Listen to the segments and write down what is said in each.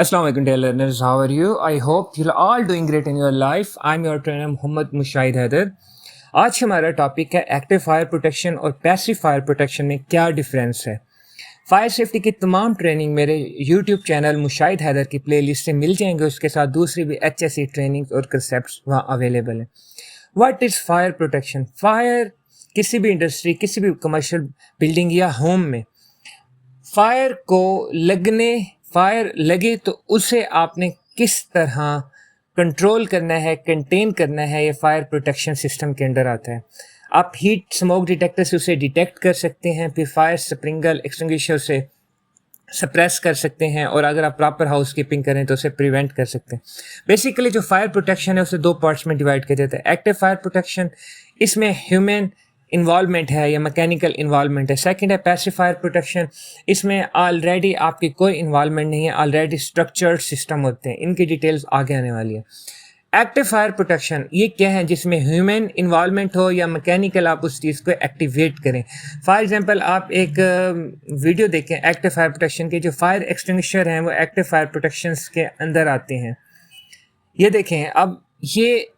Assalamu alaikum dear learners, how are you? I hope you're all doing great in your life. I'm your trainer Mohammad Mushahid Haider. आज हमारा topic है active fire protection और passive fire protection में क्या difference है। Fire safety की तमाम training मेरे यूट्यूब चैनल मुशाहिद हैदर की प्लेलिस्ट से मिल जाएंगे। उसके साथ दूसरी भी HSE ट्रेनिंग और कंसेप्ट वहाँ अवेलेबल हैं। What is fire protection? Fire किसी भी इंडस्ट्री, किसी भी कमर्शियल बिल्डिंग या होम में फायर लगे तो उसे आपने किस तरह कंट्रोल करना है, कंटेन करना है, ये फायर प्रोटेक्शन सिस्टम के अंडर आता है। आप हीट स्मोक डिटेक्टर से उसे डिटेक्ट कर सकते हैं, फिर फायर स्प्रिंकलर एक्सटिंग्विशर से सप्रेस कर सकते हैं, और अगर आप प्रॉपर हाउस कीपिंग करें तो उसे प्रिवेंट कर सकते हैं। बेसिकली जो फायर प्रोटेक्शन है उसे दो पार्ट्स में डिवाइड किया जाता है। एक्टिव फायर प्रोटेक्शन, इसमें ह्यूमन इन्वॉल्वमेंट है या मैकेनिकल इन्वॉल्वमेंट है। सेकंड है पैसिव फायर प्रोटेक्शन, इसमें ऑलरेडी आपकी कोई इन्वॉल्वमेंट नहीं है, ऑलरेडी स्ट्रक्चर्ड सिस्टम होते हैं। इनकी डिटेल्स आगे आने वाली है। एक्टिव फायर प्रोटेक्शन ये क्या है? जिसमें ह्यूमन इन्वॉल्वमेंट हो या मैकेनिकल आप उस चीज़ को एक्टिवेट करें। फॉर एग्जांपल आप एक वीडियो देखें एक्टिव फायर प्रोटेक्शन के, जो फायर एक्सटिंग्विशर हैं वो एक्टिव फायर प्रोटेक्शन के अंदर आते हैं। ये देखें, अब ये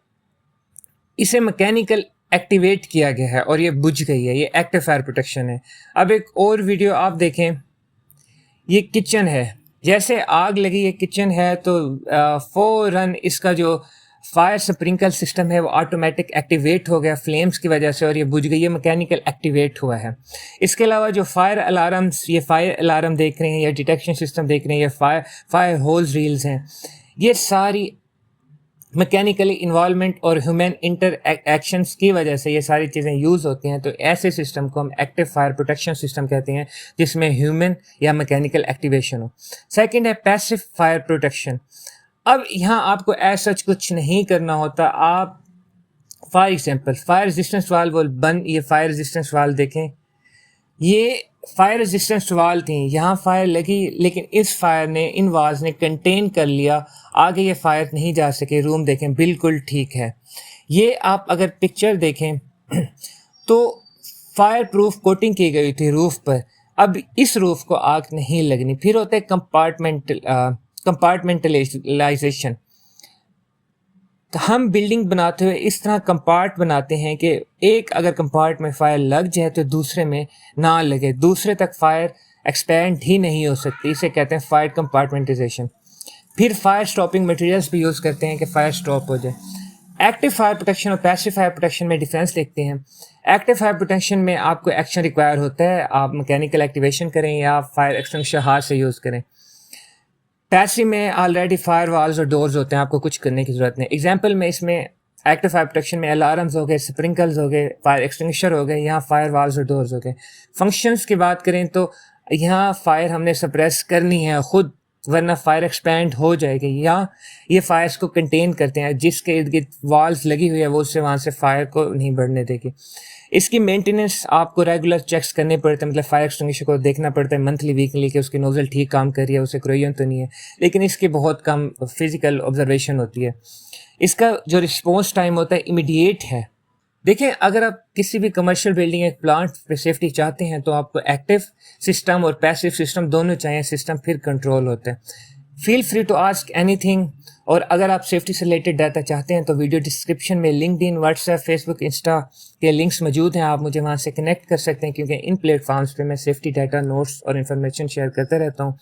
इसे मैकेनिकल एक्टिवेट किया गया है और ये बुझ गई है, ये एक्टिव फायर प्रोटेक्शन है। अब एक और वीडियो आप देखें, ये किचन है, जैसे आग लगी, ये किचन है तो फौरन इसका जो फायर स्प्रिंकल सिस्टम है वो ऑटोमेटिक एक्टिवेट हो गया फ्लेम्स की वजह से और ये बुझ गई, ये मैकेनिकल एक्टिवेट हुआ है। इसके अलावा जो फायर अलार्म्स, ये फायर अलार्म देख रहे हैं या डिटेक्शन सिस्टम देख रहे हैं, ये फायर होल्स रील्स हैं, ये सारी मैकेनिकली इन्वॉल्वमेंट और ह्यूमन इंटर एक्शंस की वजह से ये सारी चीज़ें यूज़ होती हैं। तो ऐसे सिस्टम को हम एक्टिव फायर प्रोटेक्शन सिस्टम कहते हैं, जिसमें ह्यूमन या मैकेनिकल एक्टिवेशन हो। सेकंड है पैसिव फायर प्रोटेक्शन। अब यहाँ आपको ऐसा सच कुछ नहीं करना होता। आप for example fire resistance valve बंद, ये फायर रेजिस्टेंस वाल्व देखें, ये फायर रेजिस्टेंस वाल थी, यहाँ फायर लगी लेकिन इस फायर ने, इन वाल्स ने कंटेन कर लिया, आगे ये फायर नहीं जा सके। रूम देखें बिल्कुल ठीक है। ये आप अगर पिक्चर देखें तो फायर प्रूफ कोटिंग की गई थी रूफ पर। अब इस रूफ को आग नहीं लगनी। फिर होता है कंपार्टमेंटलाइजेशन। हम बिल्डिंग बनाते हुए इस तरह कंपार्ट बनाते हैं कि एक अगर कंपार्ट में फायर लग जाए तो दूसरे में ना लगे, दूसरे तक फायर एक्सपेंड ही नहीं हो सकती। इसे कहते हैं फायर कंपार्टमेंटाइजेशन। फिर फायर स्टॉपिंग मटेरियल्स भी यूज़ करते हैं कि फायर स्टॉप हो जाए। एक्टिव फायर प्रोटेक्शन और पैसिव फायर प्रोटेक्शन में डिफरेंस देखते हैं। एक्टिव फायर प्रोटेक्शन में आपको एक्शन रिक्वायर होता है, आप मैकेनिकल एक्टिवेशन करें या फायर एक्सटिंग्विशर हाथ से यूज़ करें। पैसिव में ऑलरेडी फायर वॉल्स और डोर्स होते हैं, आपको कुछ करने की ज़रूरत नहीं। एग्जांपल में इसमें एक्टिव फायर प्रोटेक्शन में अलार्म्स हो गए, स्प्रिंकल्स हो गए, फायर एक्सटिंग्विशर हो गए, यहाँ फायर वॉल्स और डोर्स हो गए। फंक्शंस की बात करें तो यहाँ फायर हमने सप्रेस करनी है खुद, वरना फायर एक्सपैंड हो जाएगी। यहाँ ये फायर्स को कंटेन करते हैं, जिसके इर्द गिर्द वॉल्स लगी हुई है वो उससे वहाँ से फायर को नहीं बढ़ने देगी। इसकी मेंटेनेंस आपको रेगुलर चेक्स करने पड़ते हैं, मतलब फायर एक्सटिंग्विशर को देखना पड़ता है मंथली वीकली कि उसकी नोजल ठीक काम कर रही है, उसे क्रोयन तो नहीं है, लेकिन इसकी बहुत कम फिजिकल ऑब्जर्वेशन होती है। इसका जो रिस्पॉन्स टाइम होता है इमीडिएट है। देखें, अगर आप किसी भी कमर्शियल बिल्डिंग, एक प्लांट पे सेफ्टी चाहते हैं तो आपको एक्टिव सिस्टम और पैसिव सिस्टम दोनों चाहिए, सिस्टम फिर कंट्रोल होता है। Feel free to ask anything. और अगर आप सेफ्टी से रिलेटेड डाटा चाहते हैं तो वीडियो डिस्क्रिप्शन में लिंक्डइन, व्हाट्सएप, फेसबुक, इंस्टा के लिंक्स मौजूद हैं, आप मुझे वहाँ से कनेक्ट कर सकते हैं, क्योंकि इन प्लेटफॉर्म्स पे मैं सेफ्टी डाटा, नोट्स और इन्फॉर्मेशन शेयर करता रहता हूँ।